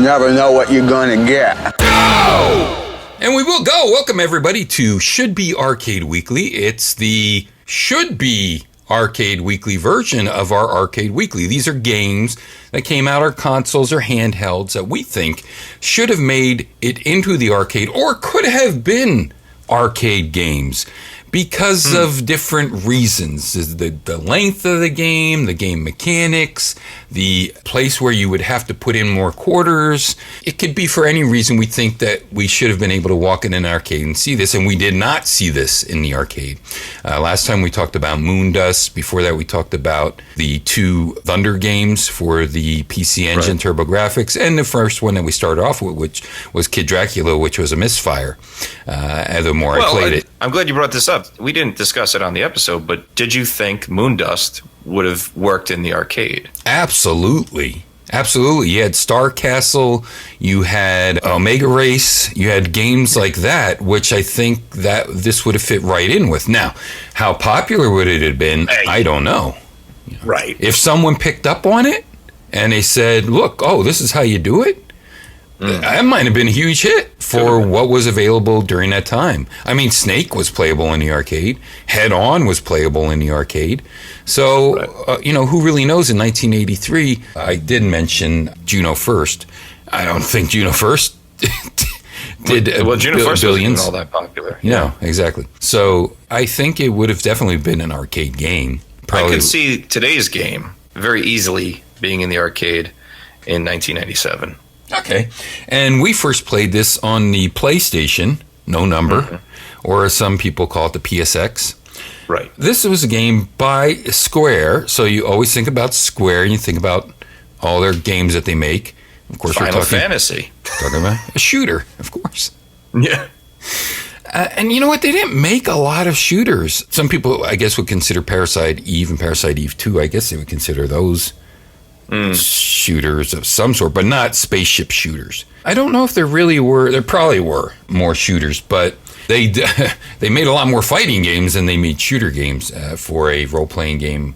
never know what you're gonna get. Go! And we will go. Welcome, everybody, to Should Be Arcade Weekly. It's the Should Be Arcade Weekly version of our Arcade Weekly. These are games that came out, or consoles or handhelds that we think should have made it into the arcade or could have been arcade games because of different reasons. The length of the game mechanics, the place where you would have to put in more quarters. It could be for any reason we think that we should have been able to walk in an arcade and see this, and we did not see this in the arcade. Last time we talked about Moondust. Before that we talked about the two Thunder games for the PC Engine TurboGrafx, and the first one that we started off with, which was Kid Dracula, which was a misfire. The more I played it. I'm glad you brought this up. We didn't discuss it on the episode, but did you think Moondust would have worked in the arcade? Absolutely. Absolutely. You had Star Castle, you had Omega Race, you had games like that, which I think that this would have fit right in with. Now, how popular would it have been? I don't know. Right. If someone picked up on it and they said, look, this is how you do it, that might have been a huge hit for what was available during that time. I mean, Snake was playable in the arcade. Head On was playable in the arcade. So, who really knows? In 1983, I did mention Juno First. I don't think Juno First did Juno First billions. wasn't all that popular. Yeah, exactly. So I think it would have definitely been an arcade game. I could see today's game very easily being in the arcade in 1997. Okay. And we first played this on the PlayStation, no number, or as some people call it, the PSX. Right. This was a game by Square, so you always think about Square, and you think about all their games that they make. Of course, Final Fantasy. Talking about a shooter, of course. Yeah. And you know what? They didn't make a lot of shooters. Some people, I guess, would consider Parasite Eve and Parasite Eve 2. I guess they would consider those shooters of some sort, but not spaceship shooters. I don't know if there really were. There probably were more shooters, but they made a lot more fighting games than they made shooter games for a role-playing game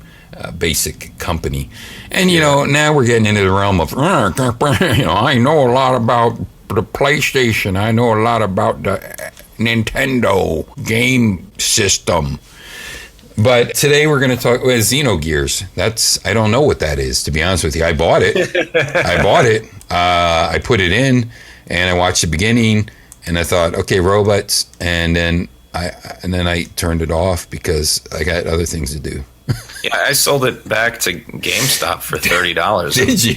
basic company. And, now we're getting into the realm of, I know a lot about the PlayStation. I know a lot about the Nintendo game system. But today we're going to talk with Xenogears. I don't know what that is, to be honest with you. I bought it. I put it in, and I watched the beginning, and I thought, okay, robots, and then I turned it off because I got other things to do. Yeah, I sold it back to GameStop for $30. Did you?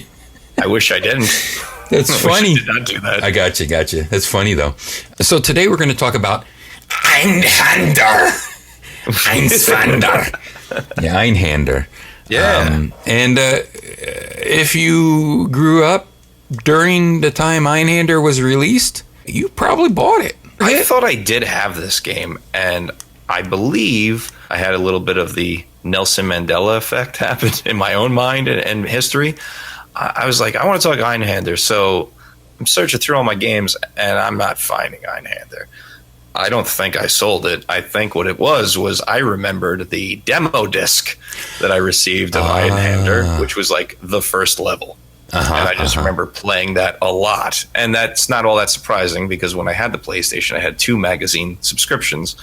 I wish I didn't. That's funny. I did not do that. I got you. That's funny, though. So today we're going to talk about Einhander. Einhander. Yeah, Einhander. Yeah. If you grew up during the time Einhander was released, you probably bought it. I thought I did have this game, and I believe I had a little bit of the Nelson Mandela effect happen in my own mind and history. I was like, I want to talk Einhander, so I'm searching through all my games, and I'm not finding Einhander. I don't think I sold it. I think what it was I remembered the demo disc that I received of Einhander, which was like the first level. And I just remember playing that a lot. And that's not all that surprising, because when I had the PlayStation, I had 2 magazine subscriptions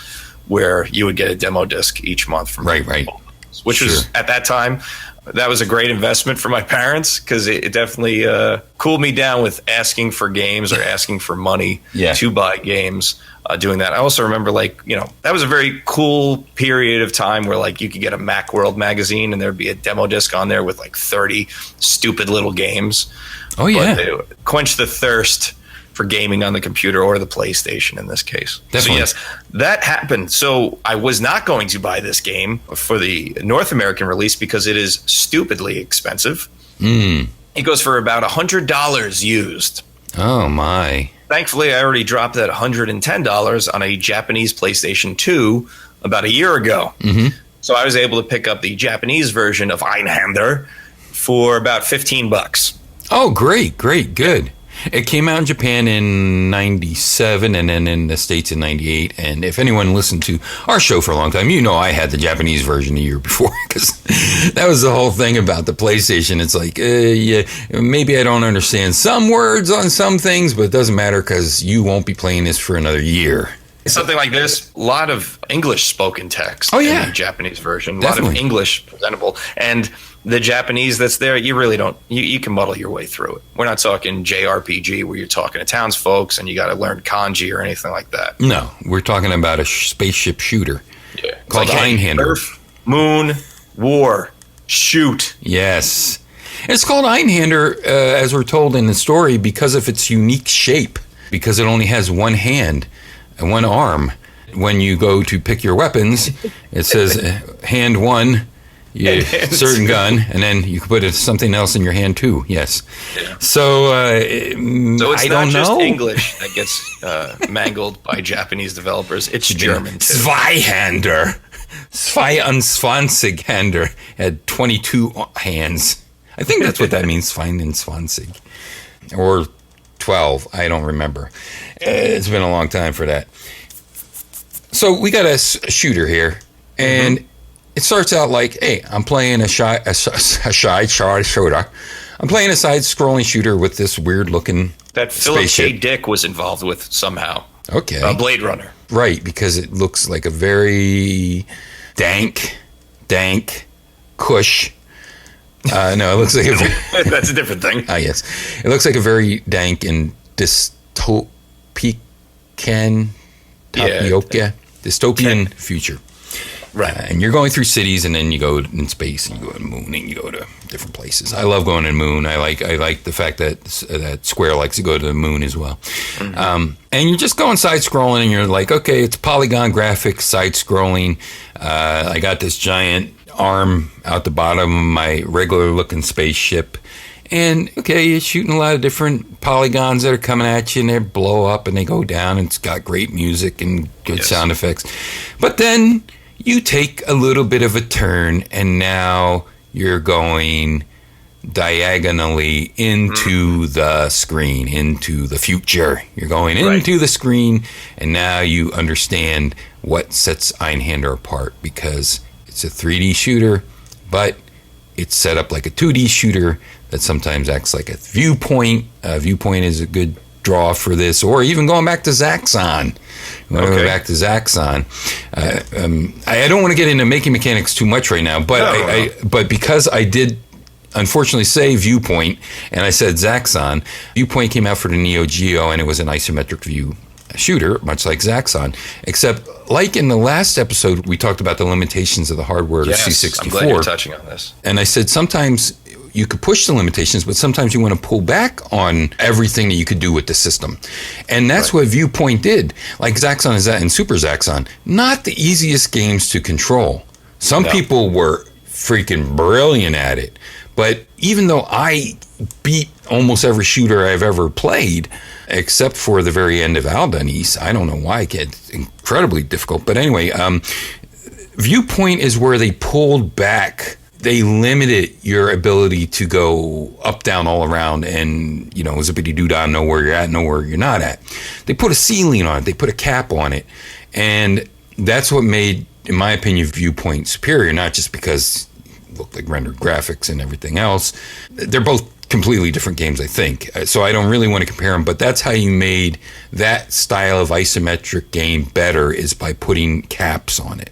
where you would get a demo disc each month from right. Which was, at that time, that was a great investment for my parents, because it definitely cooled me down with asking for games or asking for money to buy games. Doing that. I also remember, that was a very cool period of time where, you could get a Macworld magazine and there'd be a demo disc on there with 30 stupid little games. Oh, yeah. But they quench the thirst for gaming on the computer or the PlayStation in this case. Definitely. So, yes, that happened. So I was not going to buy this game for the North American release because it is stupidly expensive. It goes for about $100 used. Oh, my. Thankfully, I already dropped that $110 on a Japanese PlayStation 2 about a year ago. So I was able to pick up the Japanese version of Einhander for about $15. Oh, great, good. It came out in Japan in 97 and then in the States in 98. And if anyone listened to our show for a long time, you know I had the Japanese version the year before because that was the whole thing about the PlayStation. It's like, yeah, maybe I don't understand some words on some things, but it doesn't matter because you won't be playing this for another year. Something like this, a lot of English spoken text in the Japanese version. Definitely. A lot of English presentable. And the Japanese that's there, you really don't, you can muddle your way through it. We're not talking JRPG where you're talking to townsfolks and you got to learn kanji or anything like that. No, we're talking about a spaceship shooter called like, Einhander. Earth, moon, war, shoot. Yes. It's called Einhander, as we're told in the story, because of its unique shape, because it only has one hand and one arm. When you go to pick your weapons, it says hand one, certain gun, and then you can put something else in your hand too. Yes. Yeah. So it's I not don't just know. English that gets mangled by Japanese developers. It's German too. Zweihander. 22 Hander had 22 hands. I think that's what that means, 22. Or 12. I don't remember. It's been a long time for that. So we got a shooter here, and it starts out like, hey, I'm playing a side shooter. I'm playing a side-scrolling shooter with this weird-looking that Philip spaceship. K. Dick was involved with somehow. Okay. Blade Runner. Right, because it looks like a very dank, cush. No, it looks like a That's a different thing. yes. It looks like a very dank and dystopian future. Right. And you're going through cities, and then you go in space, and you go to the moon, and you go to different places. I love going to the moon. I like the fact that Square likes to go to the moon as well. And you're just going side-scrolling, and you're like, okay, it's polygon graphics, side-scrolling. I got this giant arm out the bottom of my regular-looking spaceship. And, okay, you're shooting a lot of different polygons that are coming at you, and they blow up, and they go down, and it's got great music and good sound effects. But then you take a little bit of a turn, and now you're going diagonally into the screen, into the future. You're going into the screen, and now you understand what sets Einhander apart, because it's a 3D shooter, but it's set up like a 2D shooter that sometimes acts like a viewpoint. Viewpoint is a good draw for this, or even going back to Zaxxon. Go back to Zaxxon. I don't want to get into making mechanics too much right now, but but because I did unfortunately say viewpoint and I said Zaxxon, Viewpoint came out for the Neo Geo, and it was an isometric view shooter, much like Zaxxon, except like in the last episode, we talked about the limitations of the hardware of C64. I'm glad you're touching on this. And I said sometimes you could push the limitations, but sometimes you want to pull back on everything that you could do with the system. And that's what Viewpoint did. Like Zaxxon is that and Super Zaxxon, not the easiest games to control. Some people were freaking brilliant at it. But even though I beat almost every shooter I've ever played, except for the very end of Aldanis, I don't know why it gets incredibly difficult. But anyway, Viewpoint is where they pulled back. They limited your ability to go up, down, all around, and, zippity-doo-dah, know where you're at, know where you're not at. They put a ceiling on it. They put a cap on it. And that's what made, in my opinion, Viewpoint superior, not just because it looked like rendered graphics and everything else. They're both completely different games, I think. So I don't really want to compare them, but that's how you made that style of isometric game better, is by putting caps on it.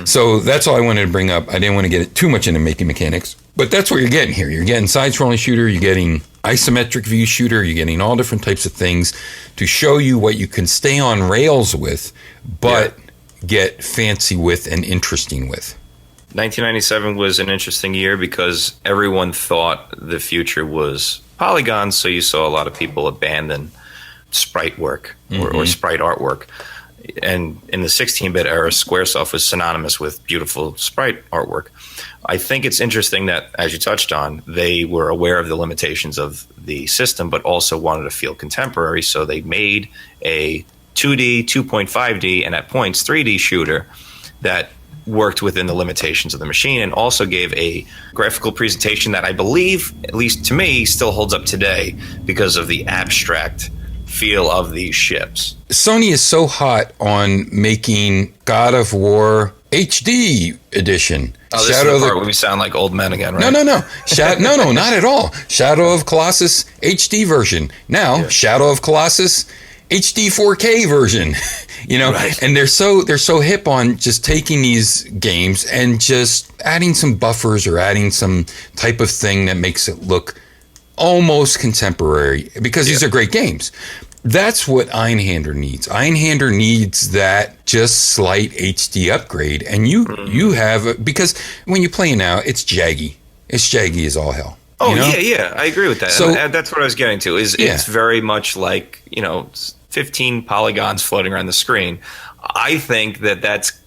So that's all I wanted to bring up. I didn't want to get too much into making mechanics, but that's what you're getting here. You're getting side-scrolling shooter, you're getting isometric view shooter, you're getting all different types of things to show you what you can stay on rails with, but get fancy with and interesting with. 1997 was an interesting year because everyone thought the future was polygons, so you saw a lot of people abandon sprite work or sprite artwork. And in the 16-bit era, Squaresoft was synonymous with beautiful sprite artwork. I think it's interesting that, as you touched on, they were aware of the limitations of the system, but also wanted to feel contemporary, so they made a 2D, 2.5D, and at points 3D shooter that worked within the limitations of the machine and also gave a graphical presentation that I believe, at least to me, still holds up today because of the abstract feel of these ships. Sony is so hot on making God of War HD edition. Oh, this is the part where we sound like old men again, right? No. No, not at all. Shadow of Colossus HD version. Now, Shadow of Colossus HD 4K version. Right. And they're so hip on just taking these games and just adding some buffers or adding some type of thing that makes it look almost contemporary, because these are great games. That's what Einhander needs. Einhander needs that just slight HD upgrade. And you have, because when you play now, it's jaggy. It's jaggy as all hell. Oh, yeah. I agree with that. So, and that's what I was getting to, is it's very much like, 15 polygons floating around the screen. I think that's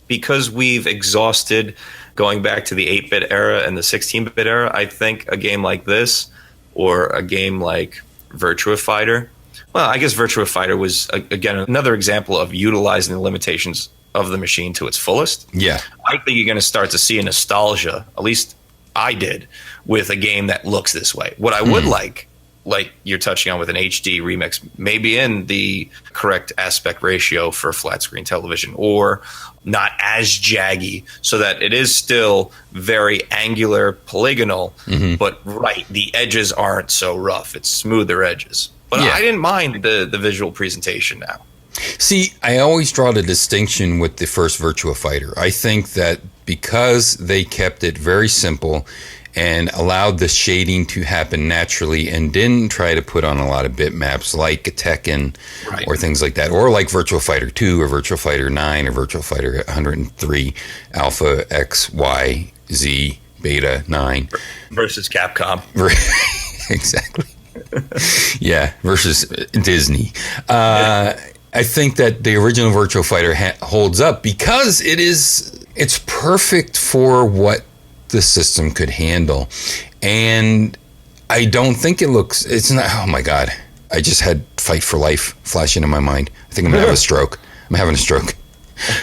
because we've exhausted going back to the 8-bit era and the 16-bit era. I think a game like this, or a game like Virtua Fighter, well, I guess Virtua Fighter was, again, another example of utilizing the limitations of the machine to its fullest. Yeah. I think you're going to start to see a nostalgia, at least I did, with a game that looks this way. What I would like you're touching on with an HD remix, maybe in the correct aspect ratio for flat screen television, or not as jaggy, so that it is still very angular, polygonal, but the edges aren't so rough. It's smoother edges. But I didn't mind the visual presentation now. See, I always draw the distinction with the first Virtua Fighter. I think that because they kept it very simple and allowed the shading to happen naturally and didn't try to put on a lot of bitmaps like Tekken or things like that, or like Virtua Fighter 2 or Virtua Fighter 9 or Virtua Fighter 103 Alpha X, Y, Z, Beta 9. Versus Capcom. Exactly. Versus Disney. I think that the original Virtua Fighter holds up because it's perfect for what the system could handle. And I don't think it's not, oh my God, I just had Fight for Life flash into my mind. I think I'm gonna have a stroke. I'm having a stroke.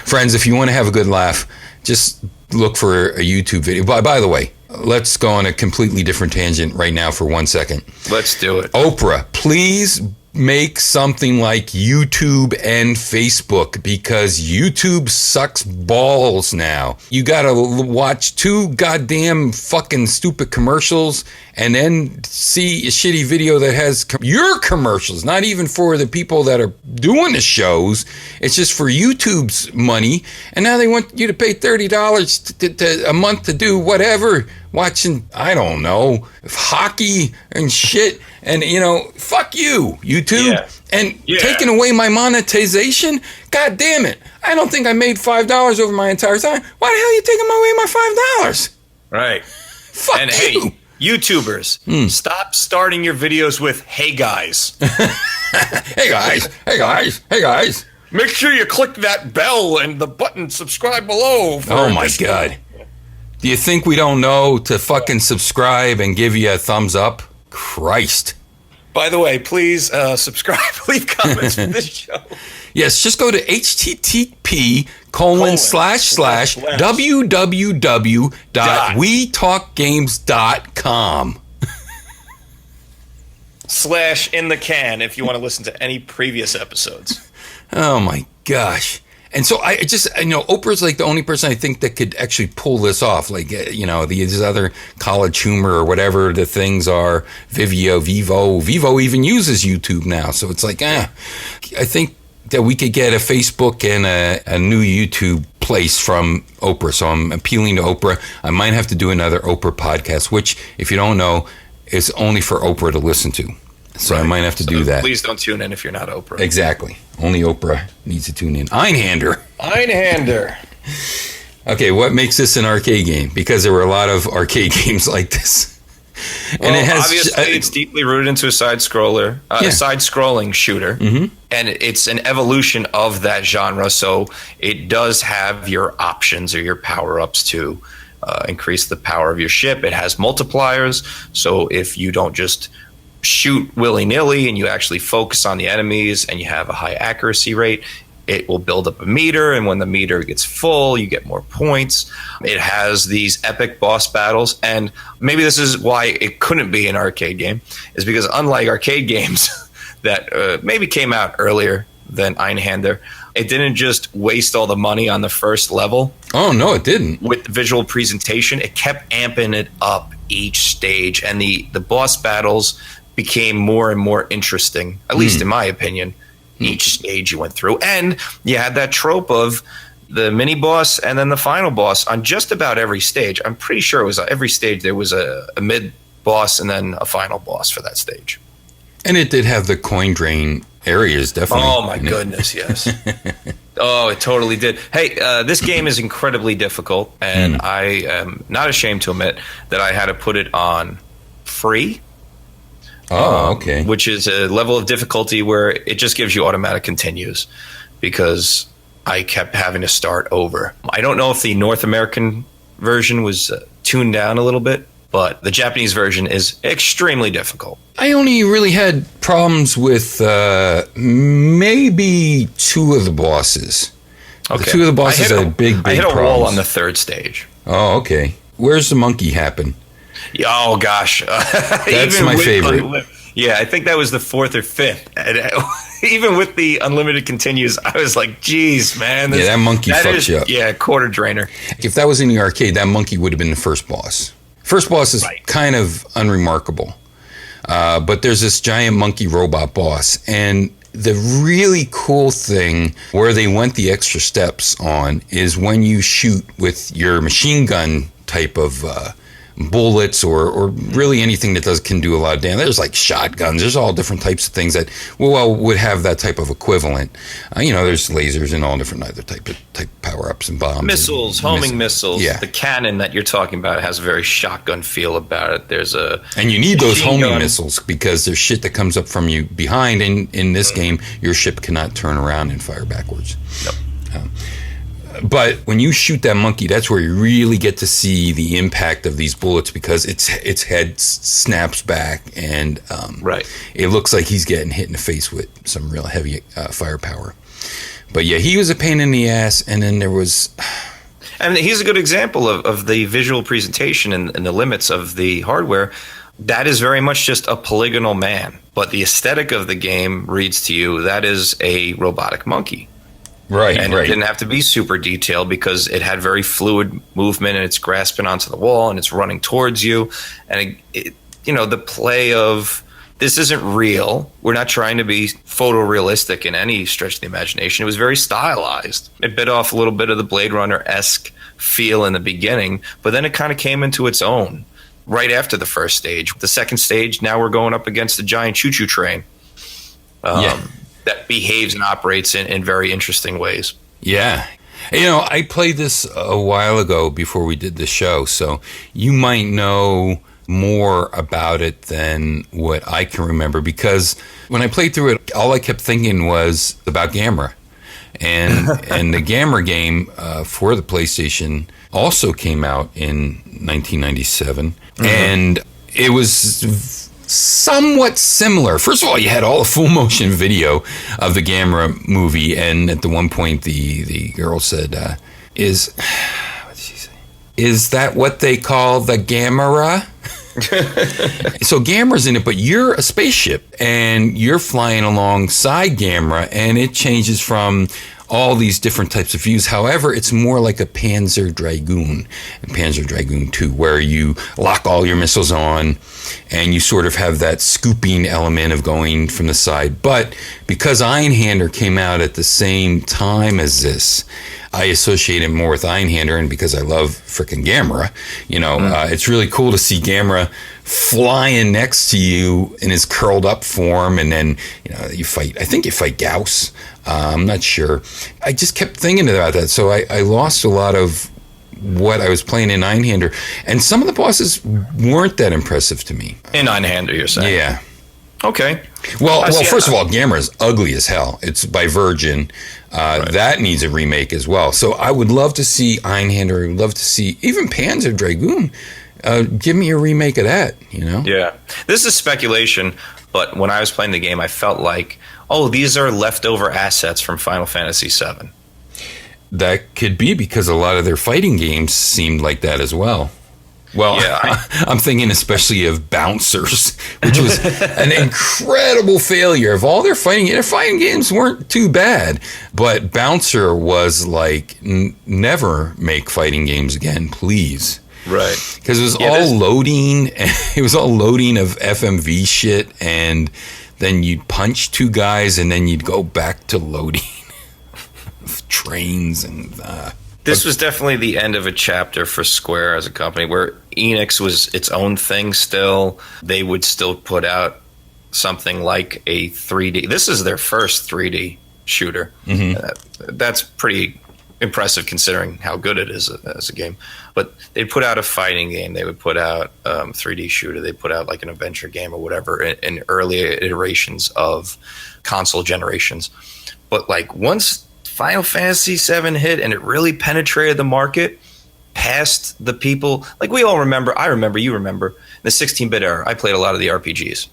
Friends, if you want to have a good laugh, just look for a YouTube video. By the way, let's go on a completely different tangent right now for 1 second. Let's do it. Oprah, please make something like YouTube and Facebook, because YouTube sucks balls now. You gotta watch 2 goddamn fucking stupid commercials and then see a shitty video that has your commercials, not even for the people that are doing the shows. It's just for YouTube's money. And now they want you to pay $30 a month to do whatever, watching, I don't know, hockey and shit. And, fuck you, YouTube. Yeah. And taking away my monetization? God damn it. I don't think I made $5 over my entire time. Why the hell are you taking away my $5? Right. Fuck and you. Hey, YouTubers, stop starting your videos with, hey guys. Hey guys. Hey guys. Hey guys. Make sure you click that bell and the button subscribe below. Oh my God. Do you think we don't know to fucking subscribe and give you a thumbs up? Christ. By the way, please subscribe, leave comments for this show. Yes, just go to http://www.wetalkgames.com. /in-the-can if you want to listen to any previous episodes. Oh my gosh. And so I Oprah's like the only person I think that could actually pull this off. Like, these other College Humor or whatever the things are, Vivo even uses YouTube now. So it's like, I think that we could get a Facebook and a new YouTube place from Oprah. So I'm appealing to Oprah. I might have to do another Oprah podcast, which, if you don't know, is only for Oprah to listen to. So I might have to do that. Please don't tune in if you're not Oprah. Exactly. Only Oprah needs to tune in. Einhander. Okay, what makes this an arcade game? Because there were a lot of arcade games like this. And obviously it's deeply rooted into a side-scrolling shooter. Mm-hmm. And it's an evolution of that genre. So it does have your options or your power-ups to increase the power of your ship. It has multipliers. So if you don't just shoot willy-nilly and you actually focus on the enemies and you have a high accuracy rate, It will build up a meter, and when the meter gets full, you get more points. It has these epic boss battles, and maybe this is why it couldn't be an arcade game, is because unlike arcade games that maybe came out earlier than Einhander, it didn't just waste all the money on the first level. Oh, no, it didn't. With the visual presentation, it kept amping it up each stage, and the boss battles became more and more interesting, at least in my opinion, each stage you went through. And you had that trope of the mini boss and then the final boss on just about every stage. I'm pretty sure it was every stage there was a mid boss and then a final boss for that stage. And it did have the coin drain areas, definitely. Oh, my goodness, yes. Oh, it totally did. Hey, this game is incredibly difficult, and I am not ashamed to admit that I had to put it on free. Oh, okay. Which is a level of difficulty where it just gives you automatic continues, because I kept having to start over. I don't know if the North American version was tuned down a little bit, but the Japanese version is extremely difficult. I only really had problems with maybe two of the bosses. Okay. The two of the bosses had big I hit a problems. wall on the third stage. Oh, okay. Where's the monkey happen? Oh, gosh. That's my favorite. Yeah, I think that was the fourth or fifth. And even with the unlimited continues, I was like, geez, man. That monkey fucks you up. Yeah, quarter drainer. If that was in the arcade, that monkey would have been the first boss. First boss is kind of unremarkable. But there's this giant monkey robot boss. And the really cool thing where they went the extra steps on is when you shoot with your machine gun type of bullets or really anything that can do a lot of damage. There's like shotguns. There's all different types of things that would have that type of equivalent. There's lasers and all different other type power-ups and bombs. Missiles, homing missiles. Yeah. The cannon that you're talking about has a very shotgun feel about it. And you need those homing gun missiles because there's shit that comes up from you behind. And in this game, your ship cannot turn around and fire backwards. Nope. But when you shoot that monkey, that's where you really get to see the impact of these bullets because its head snaps back and it looks like he's getting hit in the face with some real heavy firepower. But yeah, he was a pain in the ass. And then there was... And he's a good example of the visual presentation and the limits of the hardware. That is very much just a polygonal man. But the aesthetic of the game reads to you, that is a robotic monkey. Right, and it didn't have to be super detailed because it had very fluid movement and it's grasping onto the wall and it's running towards you. And, the play of this isn't real. We're not trying to be photorealistic in any stretch of the imagination. It was very stylized. It bit off a little bit of the Blade Runner-esque feel in the beginning, but then it kind of came into its own right after the first stage. The second stage, now we're going up against the giant choo-choo train. That behaves and operates in very interesting ways. Yeah. I played this a while ago before we did the show, so you might know more about it than what I can remember because when I played through it, all I kept thinking was about Gamera. And the Gamera game for the PlayStation also came out in 1997, and it was somewhat similar. First of all, you had all the full motion video of the Gamera movie, and at the one point, the girl said, what did she say? Is that what they call the Gamera? So Gamera's in it, but you're a spaceship, and you're flying alongside Gamera, and it changes from all these different types of views. However, it's more like a Panzer Dragoon, Panzer Dragoon 2, where you lock all your missiles on and you sort of have that scooping element of going from the side. But because Einhander came out at the same time as this, I associate it more with Einhander, and because I love frickin' Gamera, it's really cool to see Gamera flying next to you in his curled up form, and then you fight. I think you fight Gauss. I'm not sure. I just kept thinking about that, so I lost a lot of what I was playing in Einhander, and some of the bosses weren't that impressive to me. In Einhander, you're saying? Yeah. Okay. Well, first of all, Gamera is ugly as hell. It's by Virgin. That needs a remake as well. So I would love to see Einhander. I would love to see even Panzer Dragoon. Give me a remake of that, Yeah. This is speculation, but when I was playing the game, I felt like oh, these are leftover assets from Final Fantasy VII. That could be because a lot of their fighting games seemed like that as well. Well, yeah, I'm thinking especially of Bouncers, which was an incredible failure. Of all their fighting games weren't too bad, but Bouncer was like, never make fighting games again, please. Right. Because it was all loading. It was all loading of FMV shit, and then you'd punch two guys, and then you'd go back to loading trains and. This was definitely the end of a chapter for Square as a company, where Enix was its own thing still. They would still put out something like a 3D. This is their first 3D shooter. Mm-hmm. That's pretty impressive considering how good it is as a game. But they'd put out a fighting game. They would put out 3D shooter. They put out like an adventure game or whatever in early iterations of console generations. But like once Final Fantasy VII hit and it really penetrated the market past the people, like we all remember, I remember, you remember, the 16-bit era. I played a lot of the RPGs.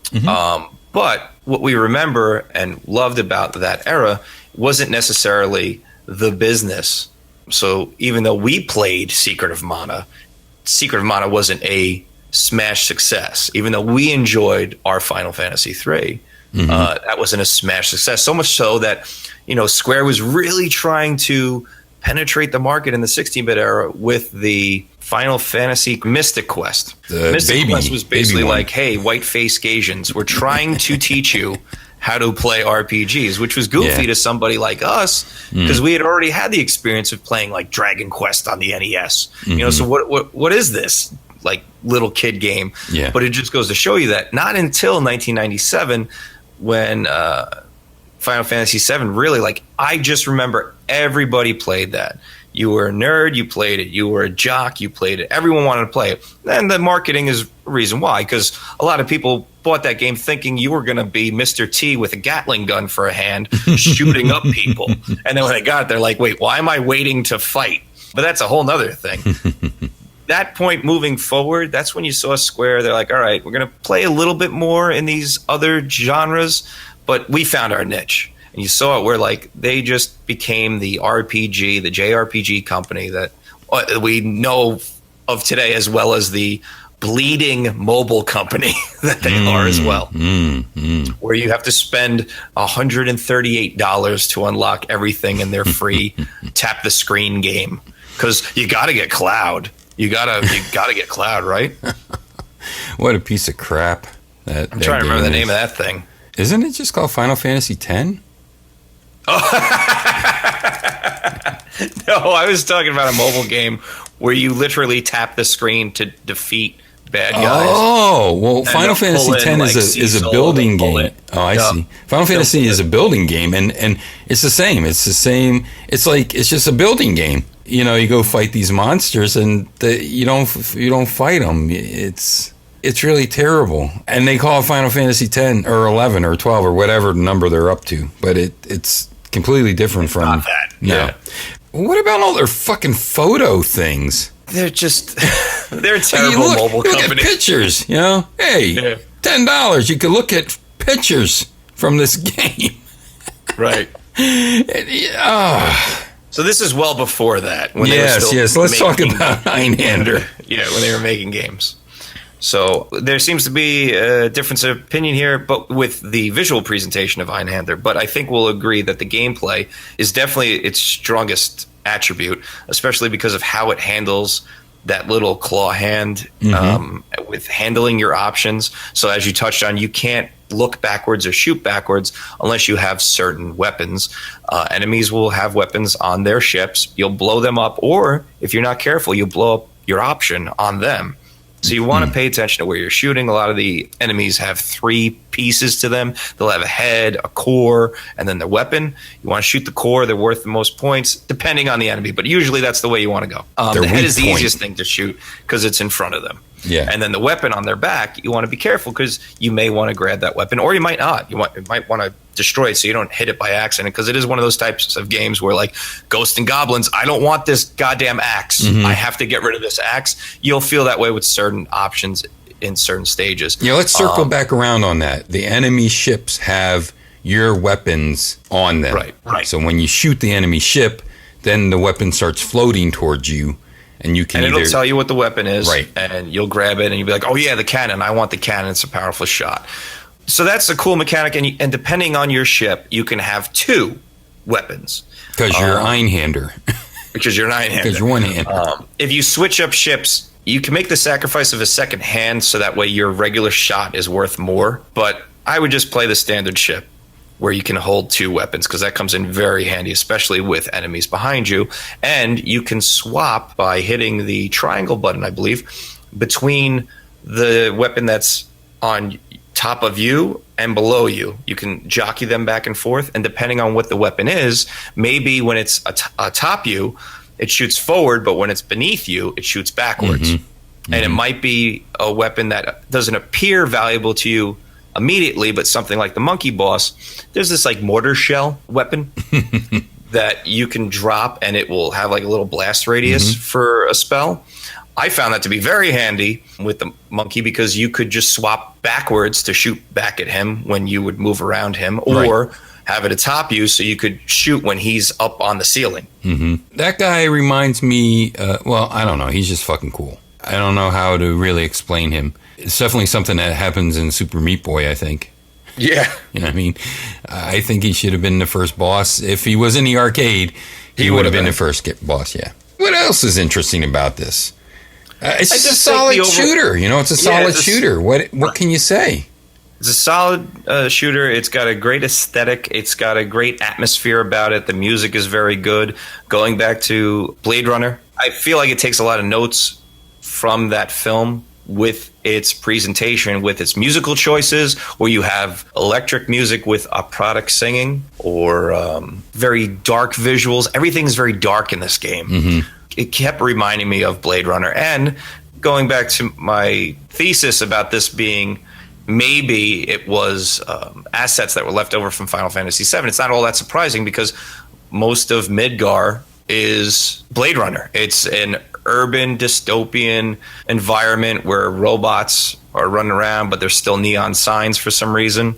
Mm-hmm. But what we remember and loved about that era wasn't necessarily the business. So even though we played Secret of Mana wasn't a smash success. Even though we enjoyed our Final Fantasy III, that wasn't a smash success. So much so that, Square was really trying to penetrate the market in the 16-bit era with the Final Fantasy Mystic Quest. Mystic Quest was basically like, hey, white-faced Asians, we're trying to teach you how to play RPGs, which was goofy to somebody like us because we had already had the experience of playing like Dragon Quest on the NES. So what is this like little kid game? Yeah. But it just goes to show you that not until 1997 when Final Fantasy VII really, like, I just remember everybody played that. You were a nerd, you played it. You were a jock, you played it. Everyone wanted to play it. And the marketing is the reason why, because a lot of people bought that game thinking you were going to be Mr. T with a Gatling gun for a hand shooting up people. And then when they got it, they're like, wait, why am I waiting to fight? But that's a whole nother thing. That point moving forward, that's when you saw Square. They're like, all right, we're going to play a little bit more in these other genres, but we found our niche. And you saw it where like they just became the RPG, the JRPG company that we know of today, as well as the bleeding mobile company that they are as well. Where you have to spend $138 to unlock everything in their free tap the screen game. Because you got to get Cloud. You gotta get Cloud, right? What a piece of crap. I'm trying to remember the name of that thing. Isn't it just called Final Fantasy X? Oh. No, I was talking about a mobile game where you literally tap the screen to defeat bad guys. Oh, well, Final Fantasy X is a building game. Oh, I see. Final Fantasy is a building game, and it's the same. It's the same. It's like it's just a building game. You go fight these monsters, and you don't fight them. It's really terrible. And they call it Final Fantasy X or 11 or 12 or whatever number they're up to, but it's completely different from not that. No. Yeah. What about all their fucking photo things? They're a terrible mobile company. Look at pictures, Hey, $10. You could look at pictures from this game. Right. So this is well before that. When yes. Let's talk about Einhander. Yeah, when they were making games. So there seems to be a difference of opinion here, but with the visual presentation of Einhander. But I think we'll agree that the gameplay is definitely its strongest attribute, especially because of how it handles that little claw hand with handling your options. So as you touched on, you can't look backwards or shoot backwards unless you have certain weapons. Enemies will have weapons on their ships. You'll blow them up, or if you're not careful, you'll blow up your option on them. So you want to pay attention to where you're shooting. A lot of the enemies have 3 pieces to them. They'll have a head, a core, and then their weapon. You want to shoot the core. They're worth the most points, depending on the enemy. But usually that's the way you want to go. The head is the easiest thing to shoot because it's in front of them. Yeah. And then the weapon on their back, you want to be careful because you may want to grab that weapon, or you might not. You might want to destroy it so you don't hit it by accident, because it is one of those types of games where, like Ghosts and Goblins, I don't want this goddamn axe. I have to get rid of this axe. You'll feel that way with certain options in certain stages. Yeah, let's circle back around on that. The enemy ships have your weapons on them. Right. So when you shoot the enemy ship, then the weapon starts floating towards you, and you can it'll tell you what the weapon is, right? And you'll grab it, and you'll be like, "Oh yeah, the cannon! I want the cannon. It's a powerful shot." So that's a cool mechanic, and depending on your ship, you can have 2 weapons because you're Einhander. Because you're an Einhander. Because you're one-handed. If you switch up ships, you can make the sacrifice of a second hand, so that way your regular shot is worth more. But I would just play the standard ship, where you can hold 2 weapons, because that comes in very handy, especially with enemies behind you. And you can swap by hitting the triangle button, I believe, between the weapon that's on top of you and below you. You can jockey them back and forth, and depending on what the weapon is, maybe when it's atop you, it shoots forward, but when it's beneath you, it shoots backwards. And it might be a weapon that doesn't appear valuable to you immediately, but something like the monkey boss, there's this like mortar shell weapon that you can drop, and it will have like a little blast radius for a spell. I found that to be very handy with the monkey, because you could just swap backwards to shoot back at him when you would move around him, or have it atop you so you could shoot when he's up on the ceiling. That guy reminds me, well, I don't know. He's just fucking cool. I don't know how to really explain him. It's definitely something that happens in Super Meat Boy, I think. Yeah. You know what I mean? I think he should have been the first boss. If he was in the arcade, he would have been the first boss, yeah. What else is interesting about this? It's just a solid shooter. You know, it's a solid shooter. What can you say? It's a solid shooter. It's got a great aesthetic. It's got a great atmosphere about it. The music is very good. Going back to Blade Runner, I feel like it takes a lot of notes from that film with its presentation, with its musical choices, where you have electric music with operatic singing, or very dark visuals. Everything's very dark in this game. It kept reminding me of Blade Runner. And going back to my thesis about this being, maybe it was assets that were left over from Final Fantasy VII, it's not all that surprising, because most of Midgar is Blade Runner. It's an urban dystopian environment where robots are running around, but there's still neon signs for some reason.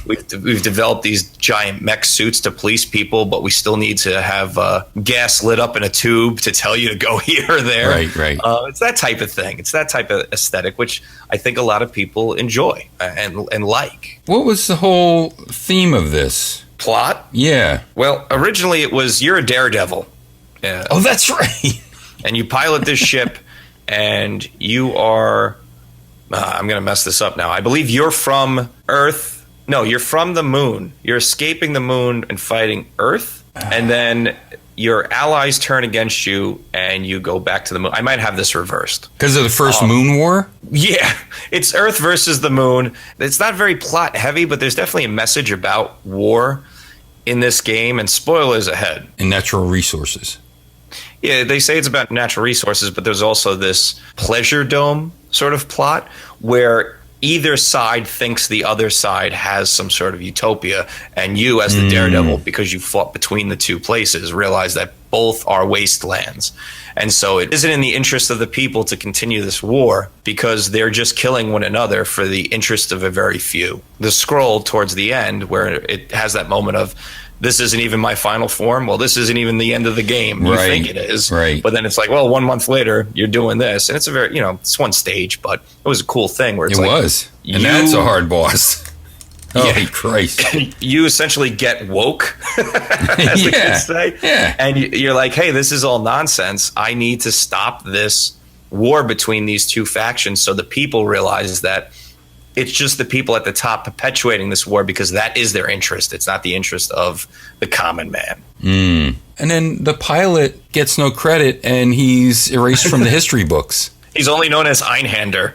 We've developed these giant mech suits to police people, but we still need to have gas lit up in a tube to tell you to go here or there. Right. It's that type of thing. It's that type of aesthetic, which I think a lot of people enjoy and like. What was the whole theme of this? Plot? Yeah. Well, originally it was, you're a daredevil. Oh, that's right. And you pilot this ship, and you are... I'm going to mess this up now. I believe you're from Earth. No, you're from the moon. You're escaping the moon and fighting Earth. And then your allies turn against you, and you go back to the moon. I might have this reversed. Because of the first Moon War? Yeah. It's Earth versus the moon. It's not very plot heavy, but there's definitely a message about war in this game. And spoilers ahead. And natural resources. Yeah, they say it's about natural resources, but there's also this pleasure dome sort of plot where either side thinks the other side has some sort of utopia, and you as the daredevil, because you fought between the two places, realize that both are wastelands. And so it isn't in the interest of the people to continue this war, because they're just killing one another for the interest of a very few. The scroll towards the end, where it has that moment of, this isn't even my final form. Well, this isn't even the end of the game. You think it is. Right. But then it's like, well, 1 month later, you're doing this. And it's a very, it's one stage, but it was a cool thing where it's it like. Was. And that's a hard boss. Holy Christ. You essentially get woke, as the kids say. Yeah. And you're like, hey, this is all nonsense. I need to stop this war between these two factions, so the people realize that it's just the people at the top perpetuating this war because that is their interest. It's not the interest of the common man. And then the pilot gets no credit, and he's erased from the history books. He's only known as Einhander.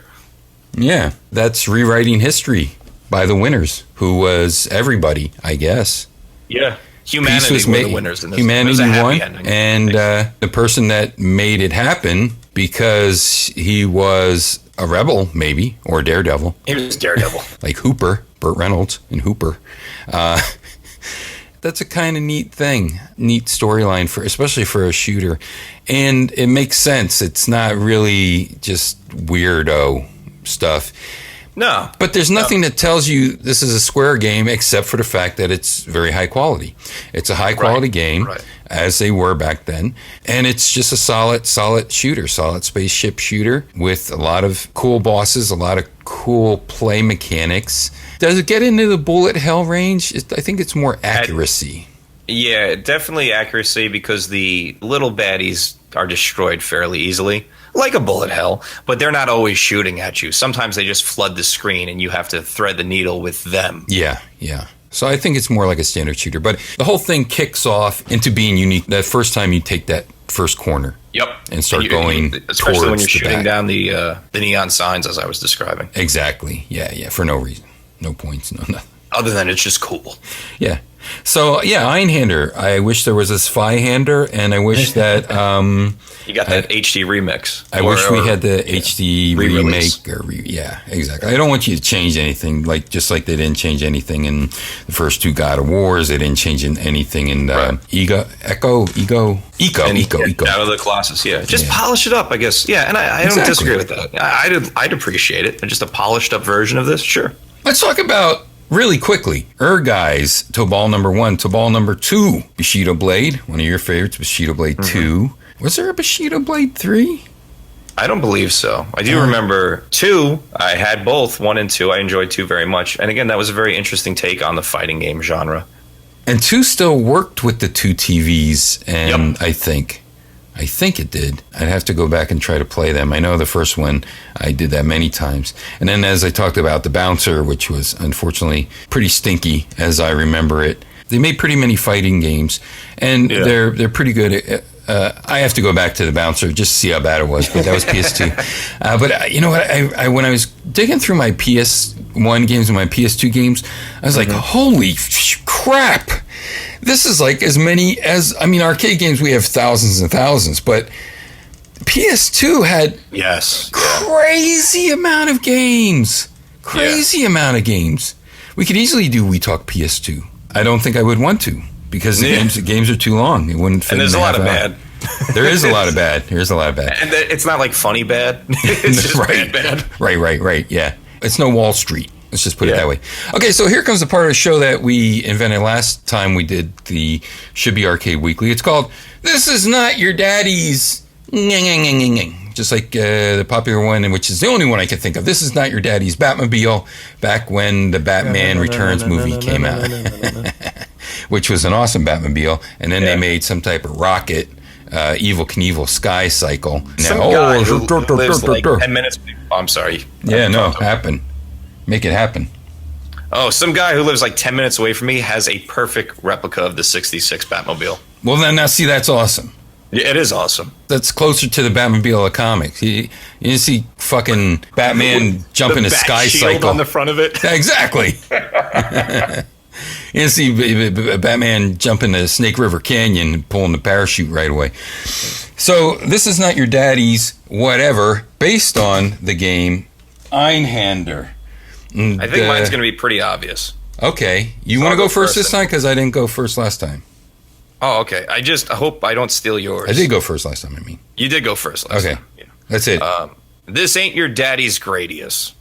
Yeah, that's rewriting history by the winners, who was everybody, I guess. Yeah. Humanity were the winners in this. Humanity won, and the person that made it happen, because he was a rebel, maybe, or a daredevil. He was Daredevil. Like Hooper, Burt Reynolds in Hooper. That's a kind of neat thing, neat storyline, especially for a shooter. And it makes sense. It's not really just weirdo stuff. No. But there's nothing that tells you this is a Square game except for the fact that it's very high quality. It's a high quality game, as they were back then. And it's just a solid shooter, solid spaceship shooter with a lot of cool bosses, a lot of cool play mechanics. Does it get into the bullet hell range? I think it's more accuracy. Yeah, definitely accuracy, because the little baddies are destroyed fairly easily, like a bullet hell, but they're not always shooting at you. Sometimes they just flood the screen and you have to thread the needle with them. Yeah. So I think it's more like a standard shooter, but the whole thing kicks off into being unique that first time you take that first corner. Yep. And start going especially towards when you're shooting back. down the neon signs, as I was describing. Exactly. Yeah, for no reason. No points, no nothing. Other than it's just cool. Yeah. So, Einhander. I wish there was a Einhander, and I wish that... you got that HD remix. I wish we had the HD remake. Yeah, exactly. I don't want you to change anything, just like they didn't change anything in the first two God of Wars. They didn't change anything in Eco. Out of the Colossus, yeah. Just polish it up, I guess. Yeah, and I don't disagree with that. I'd appreciate it. Just a polished up version of this, sure. Let's talk about... Really quickly, Guys, Tobal number 1, Tobal number 2, Bushido Blade, one of your favorites, Bushido Blade 2. Was there a Bushido Blade 3? I don't believe so. I do remember 2. I had both, 1 and 2. I enjoyed 2 very much. And again, that was a very interesting take on the fighting game genre. And 2 still worked with the 2 TVs, and I think it did. I'd have to go back and try to play them. I know the first one, I did that many times. And then as I talked about the Bouncer, which was unfortunately pretty stinky as I remember it. They made pretty many fighting games, and they're pretty good. I have to go back to the Bouncer just to see how bad it was, but that was PS2. But you know what? I when I was digging through my PS1 games and my PS2 games, I was like, holy crap! This is like as many as, arcade games, we have thousands and thousands, but PS2 had crazy amount of games. Amount of games. We could easily do We Talk PS2. I don't think I would want to, because the games are too long. It wouldn't fit. And there's a lot of bad. There is a lot of bad. There's a lot of bad. And it's not like funny bad. It's just bad. Right. Yeah. It's no Wall Street. Let's just put it that way. Okay, so here comes the part of the show that we invented last time we did the Should Be Arcade Weekly. It's called This Is Not Your Daddy's... Just like the popular one, which is the only one I can think of. This is Not Your Daddy's Batmobile, back when the Batman Returns movie came out, which was an awesome Batmobile. And then they made some type of rocket, Evel Knievel Sky Cycle. Some guy who lives like 10 minutes... Oh, I'm sorry. Happen. Make it happen. Oh, some guy who lives like 10 minutes away from me has a perfect replica of the 66 Batmobile. Well, then, now see, that's awesome. Yeah, it is awesome. That's closer to the Batmobile of comics. You see fucking Batman jumping a Sky Cycle on the front of it. Exactly. You see Batman jumping the Snake River Canyon and pulling the parachute right away. So This Is Not Your Daddy's Whatever, based on the game Einhander. I think mine's going to be pretty obvious. Okay. You want to go first this time? Because I didn't go first last time. Oh, okay. I hope I don't steal yours. I did go first last time, I mean. You did go first last time. Okay. That's it. This ain't your daddy's Gradius.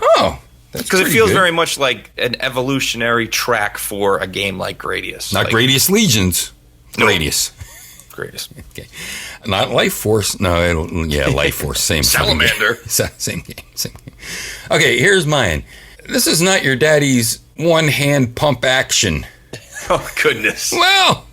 Oh, that's because it feels very much like an evolutionary track for a game like Gradius. Not like, Gradius Legions. No. Gradius. Okay. Not Life Force. No, Life Force. Same. Salamander. Same game. Okay, here's mine. This is not your daddy's one-hand pump action. Oh, goodness. Well,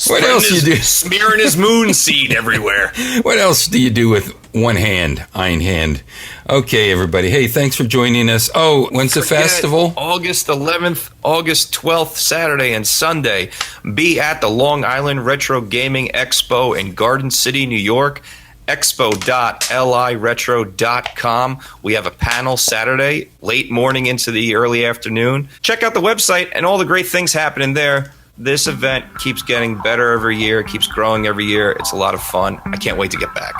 what else do you do? Smearing his moon seed everywhere. What else do you do with one hand, Einhand? Okay, everybody. Hey, thanks for joining us. Oh, when's the festival? August 11th, August 12th, Saturday and Sunday. Be at the Long Island Retro Gaming Expo in Garden City, New York. expo.liretro.com. We have a panel Saturday, late morning into the early afternoon. Check out the website and all the great things happening there. This event keeps getting better every year, keeps growing every year. It's a lot of fun. I can't wait to get back.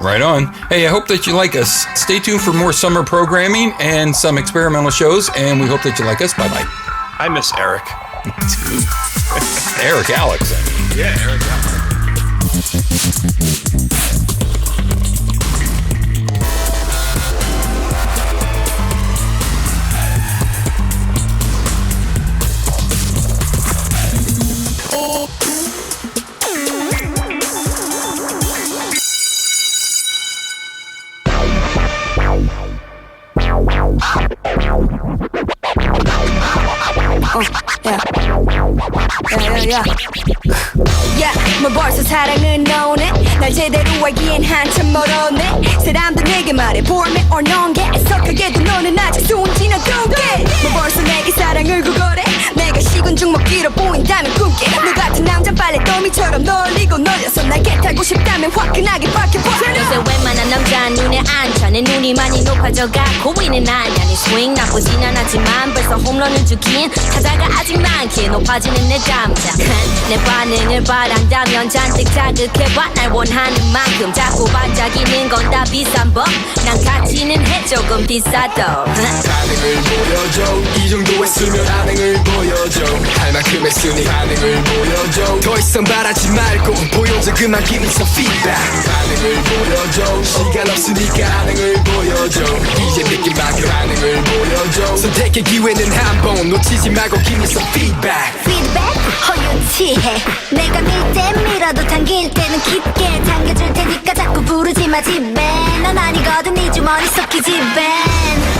Right on. Hey, I hope that you like us. Stay tuned for more summer programming and some experimental shows, and we hope that you like us. Bye-bye. I miss Eric. Eric Alex. Yeah, Eric Alex. yeah. Yeah, 뭐 벌써 사랑은 오네 날 제대로 알기엔 한참 멀었네 사람들 내게 말해 볼매 or non-게 애석하게도 너는 아직 손지나 고개 뭐 벌써 내게 사랑을 구걸해 내가 식은 죽 먹기로 보인다면 꿈깨 너 같은 남자 빨래더미처럼 널리고 널려서 날 개타고 싶다면 화끈하게 밝혀버려 요새 웬만한 남자 눈에 안 차 내 눈이 많이 높아져가 고민은 아냐 네 스윙 나쁘진 않았지만 벌써 홈런을 주긴 타자가 아직 많기에 높아지는 내 감자 내 반응을 바란다면 잔뜩 자극해봐 날 원하는 만큼 자꾸 반짝이는 건 다 비싼 법 난 가치는 해 조금 비싸도 반응을 보여줘 이 정도 했으면 반응을 보여줘 할 만큼 했으니 반응을 보여줘 더 이상 바라지 말고 보여줘 그만 give me some feedback 반응을 보여줘 시간 없으니까 반응을 보여줘 이제 느낌만큼 반응을 보여줘 선택의 기회는 한 번 놓치지 말고 give me some feedback 피드백 허유치해 내가 밀 때 밀어도 당길 때는 깊게 당겨줄 테니까 자꾸 부르지 마 집에 난 아니거든 네 주머니 속 기집애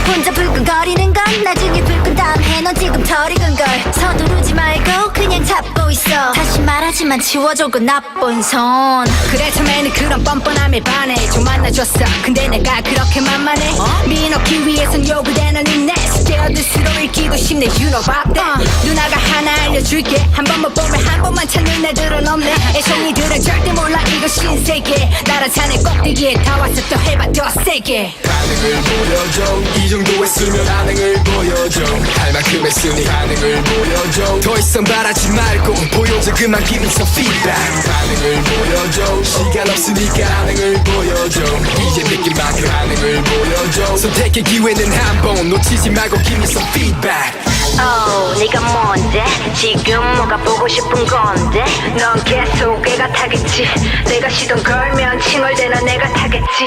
혼자 불끈거리는 건 나중에 불끈 다음에 넌 지금 덜 익은 걸 서두르지 말고 그냥 잡고 있어 다시 말하지만 지워줘 그 나쁜 손 그래 처음에는 그런 뻔뻔함에 반해 좀 만나줬어 근데 내가 그렇게 만만해 미놓기 위해선 요구되는 인내 스테어드스로 읽기도 쉽네 You know about that 누나가 하나 알려줄게 한 번만 보면 한 번만 찾는 애들은 없네 애송이들은 절대 몰라 이거 신세계 나란 산의 꼭대기에 다 와서 또 해봐 더 세게 반응을 보여줘 이 정도 했으면 반응을 보여줘 할 만큼 했으니 반응을 보여줘 더 이상 바라지 말고 보여줘 그만 give me some feedback 반응을 보여줘 시간 없으니까 반응을 보여줘 이제 느낌만큼 반응을 보여줘 선택의 기회는 한 번 놓치지 말고 give me some feedback 네가 뭔데 지금 뭐가 보고 싶은 건데 넌 계속 애가 타겠지 내가 시동 걸면 칭얼대나 내가 타겠지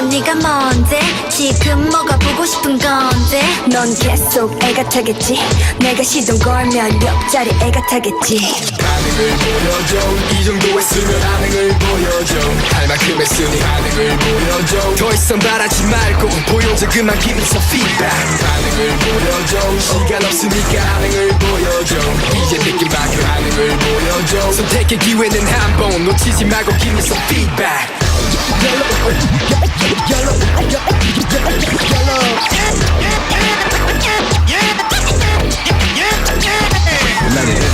네가 뭔데 지금 뭐가 보고 싶은 건데 넌 계속 애가 타겠지 내가 시동 걸면 옆자리 애가 타겠지 반응을 보여줘 이 정도 했으면 반응을 보여줘 할 만큼 했으니 반응을 보여줘 더 이상 바라지 말고 보여줘 그만 give me some feedback 반응을 보여줘 시간 없으니까 반응을 보여줘 이제 느낌만큼 반응을 보여줘 선택의 기회는 한 번 놓치지 말고 give me some feedback Let it